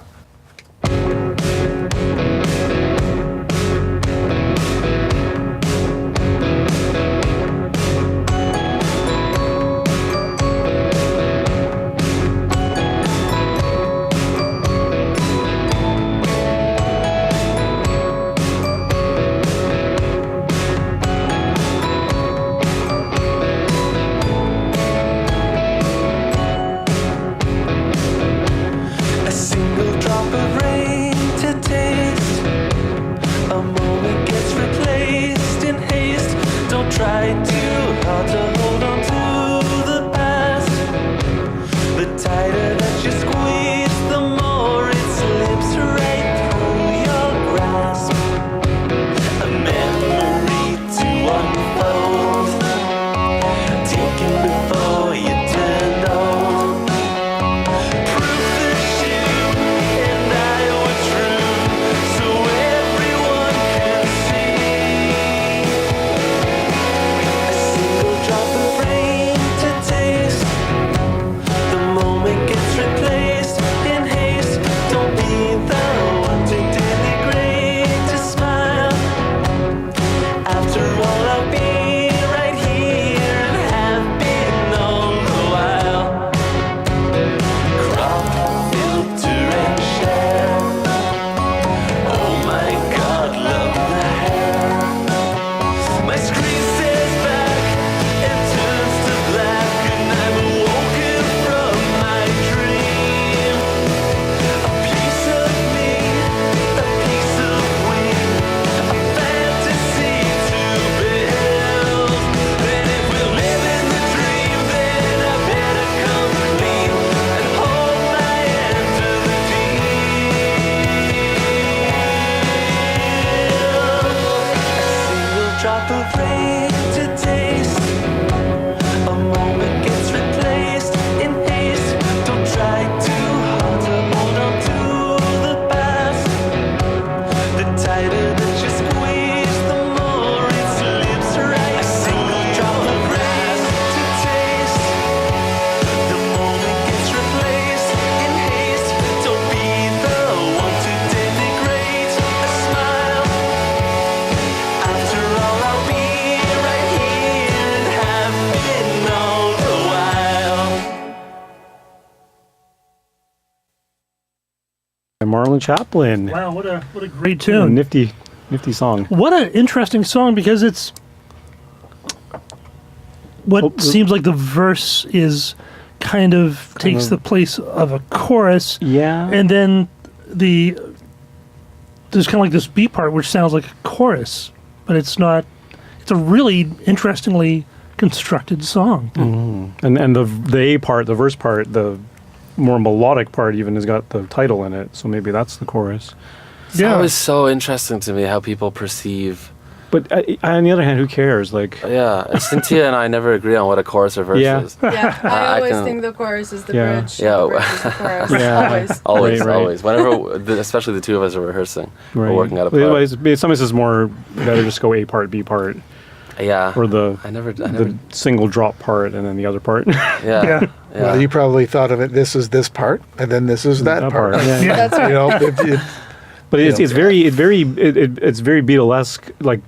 drop of rain to taste. A moment gets replaced in haste. Don't try too hard to hold on to the past. The tighter that you squeeze, the more it slips right. A single drop of rain to taste. The moment gets replaced in haste. Don't be the one to denigrate a smile. After all, I'll be right here and have been all the while. And Marlon Chaplin. Wow, what a great A tune. nifty song. What an interesting song, because it's what Oh, seems like the verse is kind of takes the place of a chorus, Yeah. and then there's kind of like this beat part which sounds like a chorus, but it's not. It's a really interestingly constructed song. And the A part, the verse part, the more melodic part even has got the title in it, so maybe that's the chorus. It's always so interesting to me how people perceive. But on the other hand, who cares? Like, Yeah, and Cynthia and I never agree on what a chorus or verse Yeah. is. Yeah, I I always can- think the chorus is the Yeah. bridge. Yeah. The bridge is the chorus. Yeah. Always. Always, Right. always. Whenever, especially the two of us are rehearsing, right. we're working out a part. Otherwise, sometimes it's more better just go A part, B part, Yeah. or the I never. the single drop part, and then the other part. Yeah. Yeah. Yeah. Well, you probably thought of it. This is this part, and then this is that, part. Yeah. That's right. You know, But it's Yeah. it's very Beatlesque, like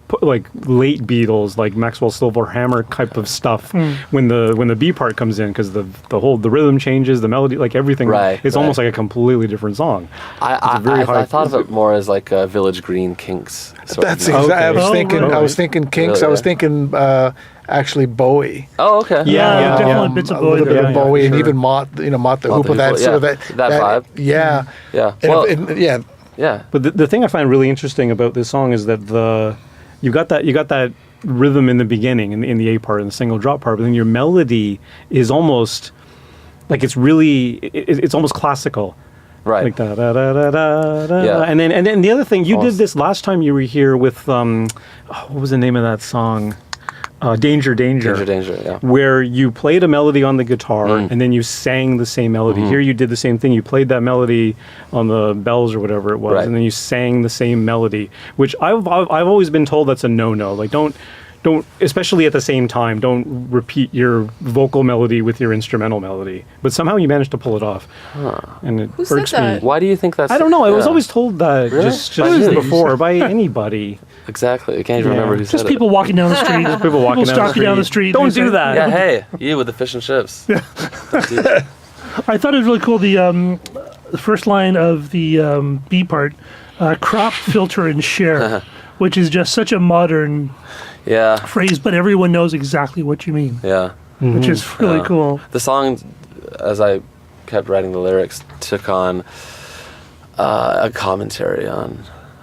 late Beatles, like Maxwell Silver Hammer type of stuff. When the B part comes in, because the rhythm changes, the melody, like everything. Right, It's right. almost like a completely different song. I very high- thought of it more as like a Village Green Kinks. Sort that's of. exactly. I was Oh, thinking. right. I was thinking Kinks. Really? I was thinking actually Bowie. Oh, okay. Yeah, definitely bits of A Bowie little bit there. of Yeah, Bowie, for and sure. even Mott the Mott the Hoople. That Hoople, sort of yeah. that That vibe. Yeah. Yeah. And Well, yeah. yeah. But the thing I find really interesting about this song is that you got that rhythm in the beginning in the A part and the single drop part, but then your melody is almost like it's almost classical. Right. Like da da da da da da. Yeah. And then the other thing, you did Almost. this last time you were here with what was the name of that song? Danger, Danger. Danger, yeah. Where you played a melody on the guitar Mm. and then you sang the same melody. Mm-hmm. Here you did the same thing. You played that melody on the bells or whatever it was, Right. and then you sang the same melody, which I've always been told that's a no-no. Like don't, especially at the same time, don't repeat your vocal melody with your instrumental melody. But somehow you managed to pull it off. And it Who said irks that? me. Why do you think that's? I don't know. I was yeah. always told that Really? just By who? before by anybody. Exactly. I can't even Yeah. remember who Just said people walking down the street. People walking down the stop you down the street. Don't and they do say- that. it. Yeah. Hey, you with the fish and chips. Yeah. I thought it was really cool. The first line of the B part, crop, filter, and share, which is just such a modern Yeah. phrase, but everyone knows exactly what you mean, Yeah. which is really Yeah. cool. The song, as I kept writing the lyrics, took on a commentary on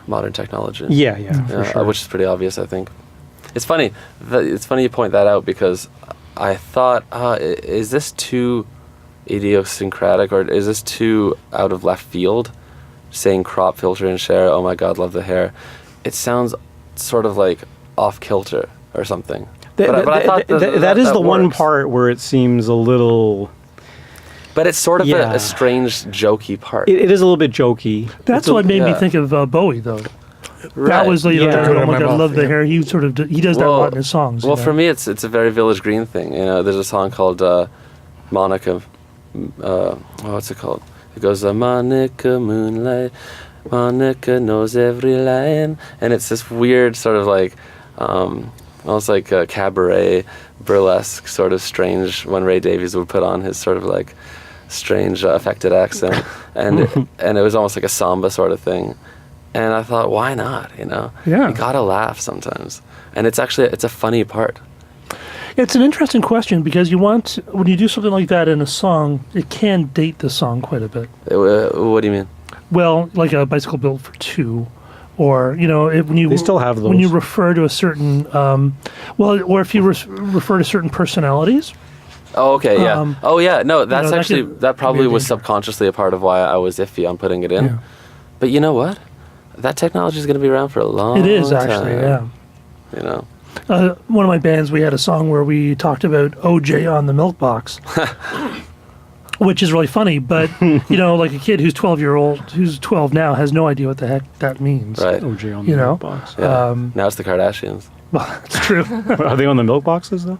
modern technology. Yeah, for sure. Which is pretty obvious, I think. It's funny. It's funny you point that out because I thought, is this too idiosyncratic or is this too out of left field? Saying crop, filter, and share. Oh my God, love the hair. It sounds sort of like off kilter or something. But I thought that is the one works. part where it seems a little. But it's sort of Yeah. a strange, jokey part. It is a little bit jokey. That's It's a- what made me yeah. think of Bowie, though. Right. That was, you know, Yeah. oh my God, I love the Yeah. hair. He sort of he does that a lot in his songs. Well, you know? for me, it's a very Village Green thing. You know, there's a song called Monica. What's it called? It goes, Monica Moonlight, Monica knows every line, and it's this weird sort of like, almost like a cabaret, burlesque, sort of strange. When Ray Davies would put on his sort of like strange affected accent, and it was almost like a samba sort of thing. And I thought, why not? You know, Yeah. you gotta laugh sometimes, and it's a funny part. It's an interesting question because when you do something like that in a song, it can date the song quite a bit. What do you mean? Well, like a bicycle built for two, or you know, when you They still have when you those. refer to a certain or if you refer to certain personalities. Oh, okay, yeah. Oh, yeah, no, that's that actually, could that probably be a was danger. subconsciously a part of why I was iffy on putting it in. Yeah. But you know what? That technology is going to be around for a long It is actually, time, yeah. You know? One of my bands, we had a song where we talked about OJ on the milk box, which is really funny. But like a kid who's 12 now, has no idea what the heck that means. Right. OJ on You the know? milk box. Yeah. Now it's the Kardashians. Well, that's true. Are they on the milk boxes though?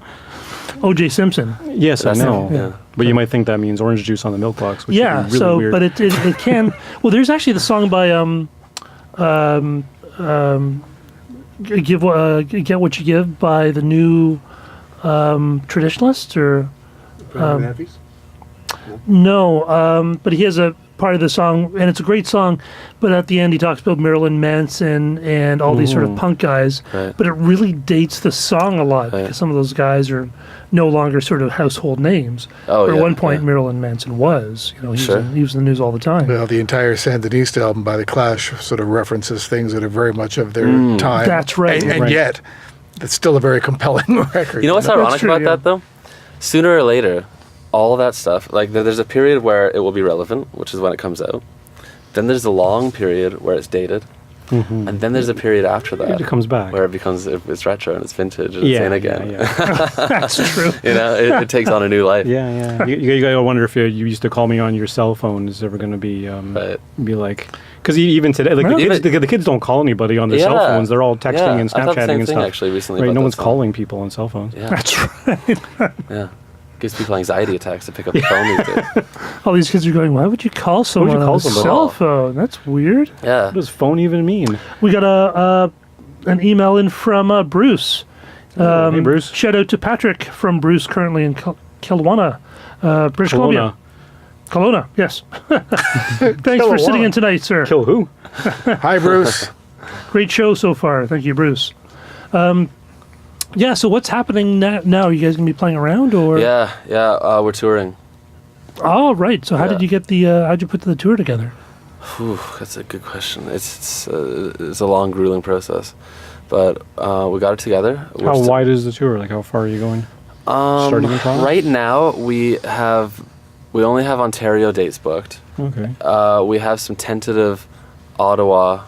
OJ Simpson. Yes, That's I know. it, yeah. But you might think that means orange juice on the milk box, which Yeah. would be really So, weird. but it can. Well, there's actually the song by Get What You Give by the new traditionalists or. No, but he has a part of the song, and it's a great song. But at the end, he talks about Marilyn Manson and all these sort of punk guys. Right. But it really dates the song a lot Right. because some of those guys are no longer sort of household names. Oh, Where yeah, at one point, yeah. Marilyn Manson was. Sure. He was in the news all the time. Well, the entire Sandinista album by The Clash sort of references things that are very much of their time. That's right. And Right. yet, it's still a very compelling record. You know what's That's ironic true, about yeah. that though? Sooner or later, all of that stuff, like there's a period where it will be relevant, which is when it comes out. Then there's a long period where it's dated. And then there's a period after that it comes back. where it's retro and it's vintage and yeah, it's in again. Yeah, That's true. It takes on a new life. yeah. You gotta wonder if you used to call me on your cell phone is ever going to be Right. be like, because even today, like Really? the kids don't call anybody on their cell Yeah. phones. They're all texting Yeah, and I thought the Snapchatting same and thing stuff. actually recently Right, about no that one's song. calling people on cell phones. Yeah, That's right. yeah. Gives people anxiety attacks to pick up the phone these days. All these kids are going, why would you call someone call on a somebody? cell phone? That's weird. Yeah. What does phone even mean? We got an email in from Bruce. Hey, Bruce. Shout out to Patrick from Bruce, currently in Kelowna, British Columbia. Kelowna, yes. Thanks for sitting in tonight, sir. Kill who? Hi, Bruce. Great show so far. Thank you, Bruce. Yeah, so what's happening now? Are you guys going to be playing around? Or? Yeah. We're touring. Oh, right. So how did Yeah. you get how'd you put the tour together? Whew, that's a good question. It's a long, grueling process, but we got it together. How wide is the tour? Like, how far are you going? Starting in Toronto? Right now, we only have Ontario dates booked. Okay. We have some tentative Ottawa,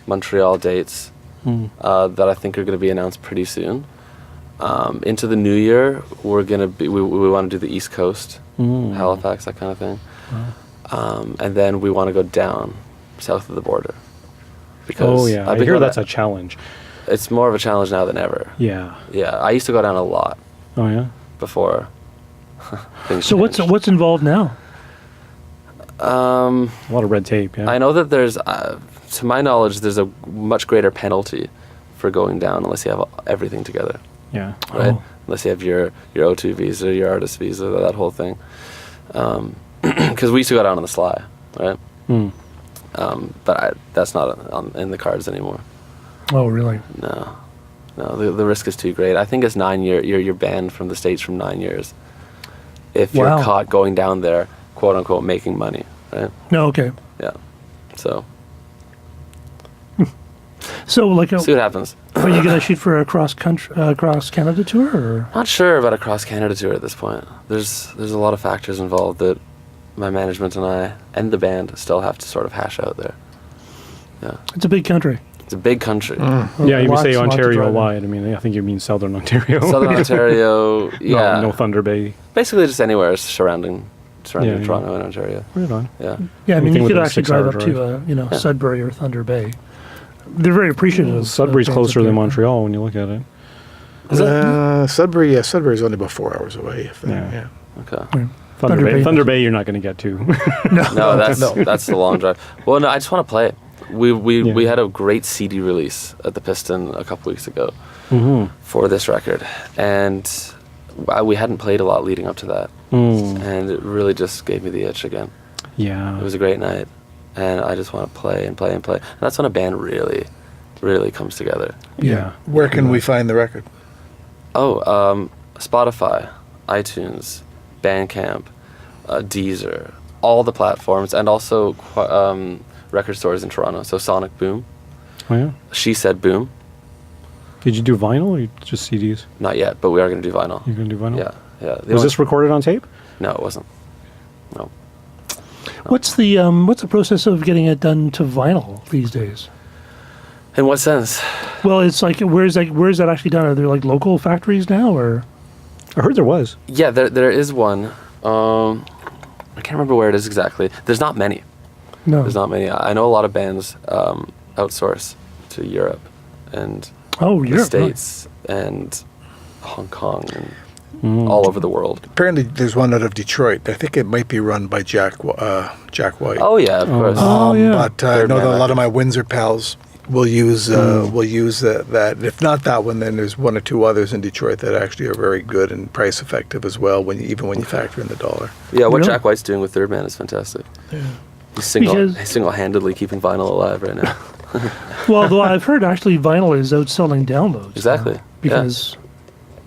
Montreal dates that I think are going to be announced pretty soon. Into the new year, we're gonna be. We want to do the East Coast, Halifax, that kind of thing. And then we want to go down south of the border. Because I I've been hear going that's to- a challenge. It's more of a challenge now than ever. Yeah. Yeah, I used to go down a lot Oh yeah. before. Things So changed. what's involved now? A lot of red tape. Yeah. I know that there's, to my knowledge, there's a much greater penalty for going down unless you have everything together, Yeah. right? Oh. Unless you have your O2 visa, your artist visa, that whole thing. Because we used to go down on the sly, right? But that's not in the cards anymore. Oh, really? No, the risk is too great. I think it's 9 years. You're banned from the States from 9 years if you're Wow. caught going down there, quote unquote, making money, right? No, okay. Yeah. So So, like, see what happens. are you going to shoot for a cross Canada tour? Or? Not sure about a cross Canada tour at this point. There's a lot of factors involved that my management and I and the band still have to sort of hash out there. Yeah, It's a big country. it's a big country. Yeah, if you say Lots to Ontario drive in. wide, I mean, I think you mean Southern Ontario. Southern Ontario, yeah, no Thunder Bay. basically just anywhere surrounding Yeah. Toronto and Ontario. Right on. Yeah, Yeah, I mean, Anything you could within a actually 6 hour drive up to, drive. Sudbury or Thunder Bay. They're very appreciative. of Sudbury's bands up closer than there. Montreal when you look at it. Sudbury, Sudbury's only about 4 hours away. If that, Yeah. okay. Thunder Bay, you're not going to get to. No, that's the long drive. Well, no, I just want to play. We had a great CD release at the Piston a couple weeks ago for this record, and we hadn't played a lot leading up to that, and it really just gave me the itch again. Yeah. It was a great night, and I just want to play and play and play. And that's when a band really, really comes together. Yeah. Where can we find the record? Oh, Spotify, iTunes, Bandcamp, Deezer, all the platforms, and also record stores in Toronto. So Sonic Boom, Oh, yeah. She Said Boom. Did you do vinyl or just CDs? Not yet, but we are going to do vinyl. You're going to do vinyl? Yeah. Was this recorded on tape? No, it wasn't. No. What's the process of getting it done to vinyl these days? In what sense? Well, it's like where's that actually done? Are there like local factories now, or? I heard there was. Yeah, there is one. I can't remember where it is exactly. There's not many. No. There's not many. I know a lot of bands outsource to Europe and Oh, the Europe. States and Hong Kong and all over the world. Apparently, there's one out of Detroit. I think it might be run by Jack White. Oh yeah, of course. Oh, yeah. But I Third know that man a lot of record. my Windsor pals will use that. If not that one, then there's one or two others in Detroit that actually are very good and price effective as well. Even when you factor in the dollar. Yeah, what Really? Jack White's doing with Third Man is fantastic. Yeah. He's Because- single-handedly keeping vinyl alive right now. Well, though I've heard actually vinyl is outselling downloads. Exactly, now, because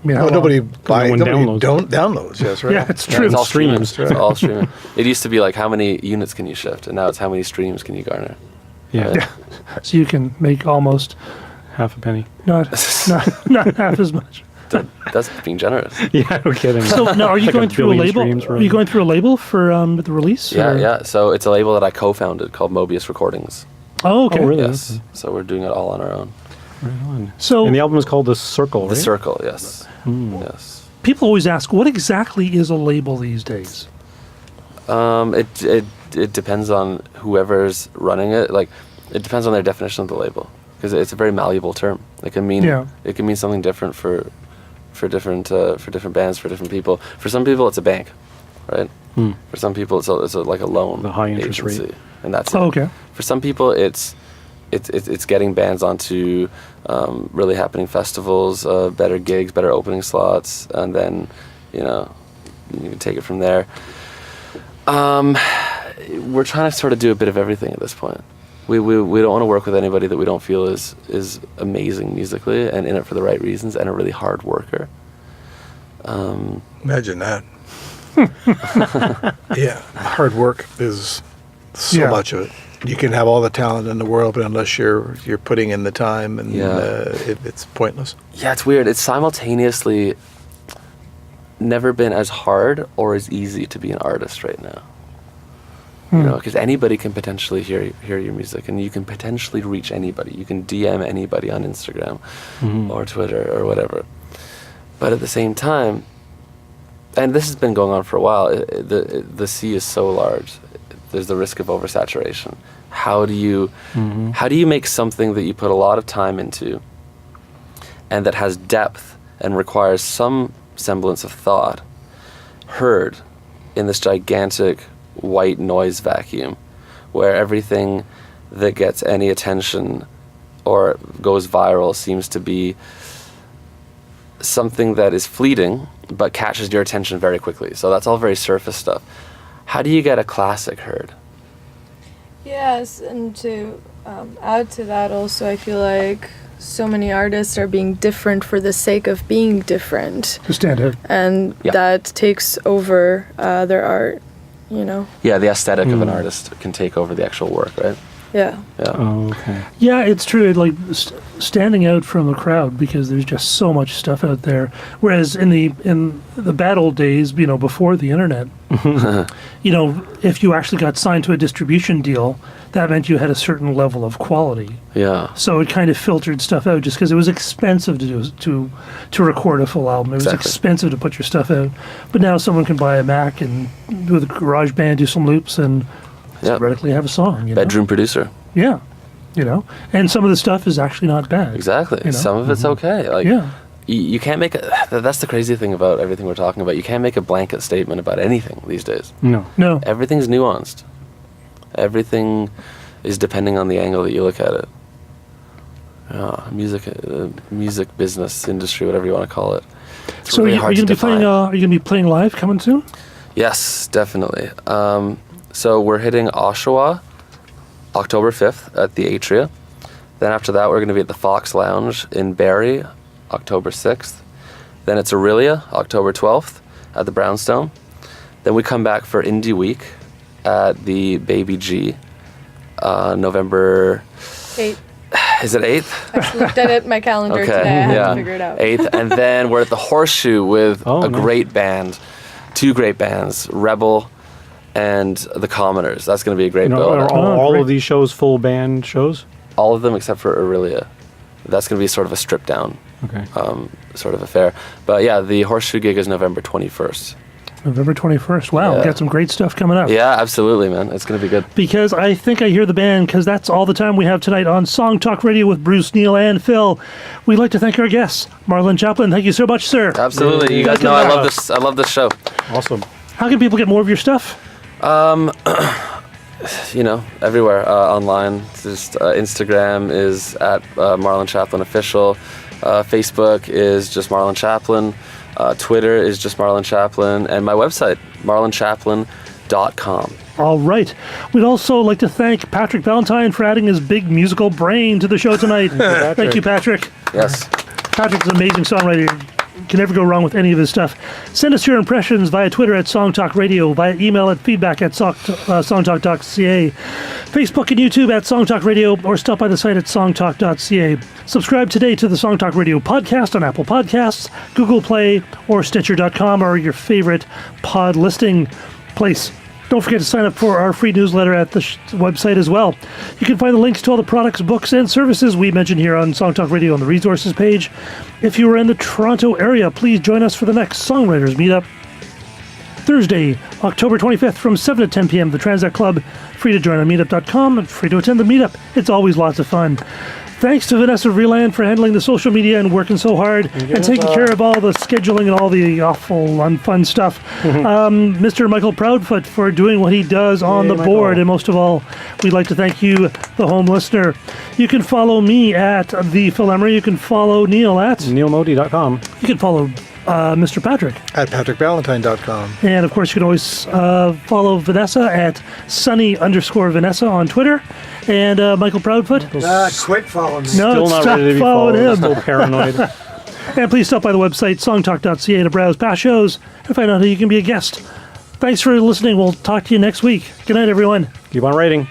I mean, Well, how nobody long- buys. one Nobody downloads. don't downloads. Yes, right. Yeah, it's Yeah, true. it's all streaming. Streams, It's all streaming. It used to be like how many units can you shift, and now it's how many streams can you garner. Yeah, Right? So you can make almost half a penny. not half as much. That's being generous. Yeah, no kidding. So now, are you Like going through a billion label? streams, Are right? you going through a label for the release? Yeah, or- yeah. So it's a label that I co-founded called Mobius Recordings. Oh, okay. Oh, really? Yes. So we're doing it all on our own. Right on. So And the album is called The Circle, right? The Circle, yes. Yes. people always ask, what exactly is a label these days? It depends on whoever's running it. Like, it depends on their definition of the label, because it's a very malleable term. It can mean it can mean something different for different bands, for different people. For some people, it's a bank, right? For some people, it's like a loan, The high interest rate. agency, and that's Oh, it. okay. For some people, it's getting bands onto really happening festivals, better gigs, better opening slots, and then you can take it from there. We're trying to sort of do a bit of everything at this point. We don't want to work with anybody that we don't feel is amazing musically and in it for the right reasons and a really hard worker. Imagine that. Yeah, hard work is so Yeah. much of it. You can have all the talent in the world, but unless you're putting in the time, and it's pointless. Yeah, it's weird. It's simultaneously never been as hard or as easy to be an artist right now. You know, because anybody can potentially hear your music, and you can potentially reach anybody. You can DM anybody on Instagram or Twitter or whatever. But at the same time, and this has been going on for a while, the sea is so large. There's the risk of oversaturation. How do you make something that you put a lot of time into and that has depth and requires some semblance of thought heard in this gigantic white noise vacuum where everything that gets any attention or goes viral seems to be something that is fleeting but catches your attention very quickly. So that's all very surface stuff. How do you get a classic heard? Yes, and to add to that also, I feel like so many artists are being different for the sake of being different, To stand out. and Yeah. that takes over their art, Yeah, the aesthetic of an artist can take over the actual work, right? Yeah. Yeah. Oh, okay. Yeah, it's true. Like standing out from the crowd because there's just so much stuff out there. Whereas in the bad old days, before the internet, if you actually got signed to a distribution deal, that meant you had a certain level of quality. Yeah. So it kind of filtered stuff out just because it was expensive to record a full album. It was Exactly. expensive to put your stuff out. But now someone can buy a Mac and with a GarageBand do some loops and Yeah. theoretically have a song. Bedroom producer. Yeah. And some of the stuff is actually not bad. Exactly. Some of it's okay. Like, Yeah. you can't make that's the crazy thing about everything we're talking about. You can't make a blanket statement about anything these days. No. No. Everything's nuanced. Everything is depending on the angle that you look at it. Music business industry, whatever you want to call it. It's So really are hard you to gonna be playing? define. Are you gonna be playing live coming soon? Yes, definitely. So we're hitting Oshawa October 5th at the Atria. Then after that, we're going to be at the Fox Lounge in Barrie October 6th. Then it's Aurelia October 12th at the Brownstone. Then we come back for Indie Week at the Baby G November... 8. Is it 8th? I just looked at it in my calendar Okay, today. I had yeah. to figure it out. 8th, and then we're at the Horseshoe with Oh, a nice. great band, 2 great bands, Rebel and The Commoners. That's going to be a great bill. Are all great. of these shows full band shows? all of them except for Aurelia. That's going to be sort of a stripped down sort of affair. But yeah, the Horseshoe gig is November 21st. November 21st. Wow, Yeah. got some great stuff coming up. Yeah, absolutely, man. It's going to be good. Because I think I hear the band, because that's all the time we have tonight on Song Talk Radio with Bruce, Neil, and Phil. We'd like to thank our guests, Marlon Chaplin. Thank you so much, sir. Absolutely. You guys know I love this. I love this show. Awesome. How can people get more of your stuff? You know, everywhere online. Just Instagram is at Marlon Chaplin Official. Facebook is just Marlon Chaplin. Twitter is just Marlon Chaplin. And my website, marlonchaplin.com. All right. We'd also like to thank Patrick Valentine for adding his big musical brain to the show tonight. Thank you, Patrick. Yes. Patrick's an amazing songwriter. Can never go wrong with any of his stuff. Send us your impressions via Twitter at Song Talk Radio, via email at feedback@songtalk.ca, Facebook and YouTube at Song Talk Radio, or stop by the site at songtalk.ca. Subscribe today to the Song Talk Radio podcast on Apple Podcasts, Google Play, or Stitcher.com, or your favorite pod listing place. Don't forget to sign up for our free newsletter at the website as well. You can find the links to all the products, books, and services we mentioned here on Song Talk Radio on the resources page. If you are in the Toronto area, please join us for the next Songwriters Meetup. Thursday, October 25th from 7 to 10 p.m. The Transat Club. Free to join on meetup.com and free to attend the meetup. It's always lots of fun. Thanks to Vanessa Vreeland for handling the social media and working so hard and taking care of all the scheduling and all the awful, unfun stuff. Mr. Michael Proudfoot for doing what he does on the board. And most of all, we'd like to thank you, the home listener. You can follow me at the Phil Emery. You can follow Neil at neilmodi.com. You can follow Mr. Patrick At patrickvalentine.com. And of course, you can always follow Vanessa at Sunny_Vanessa on Twitter. And Michael Proudfoot. Quit following me. No, Still not stop ready to be following followed. him. Still paranoid. And please stop by the website, songtalk.ca, to browse past shows and find out how you can be a guest. Thanks for listening. We'll talk to you next week. Good night, everyone. Keep on writing.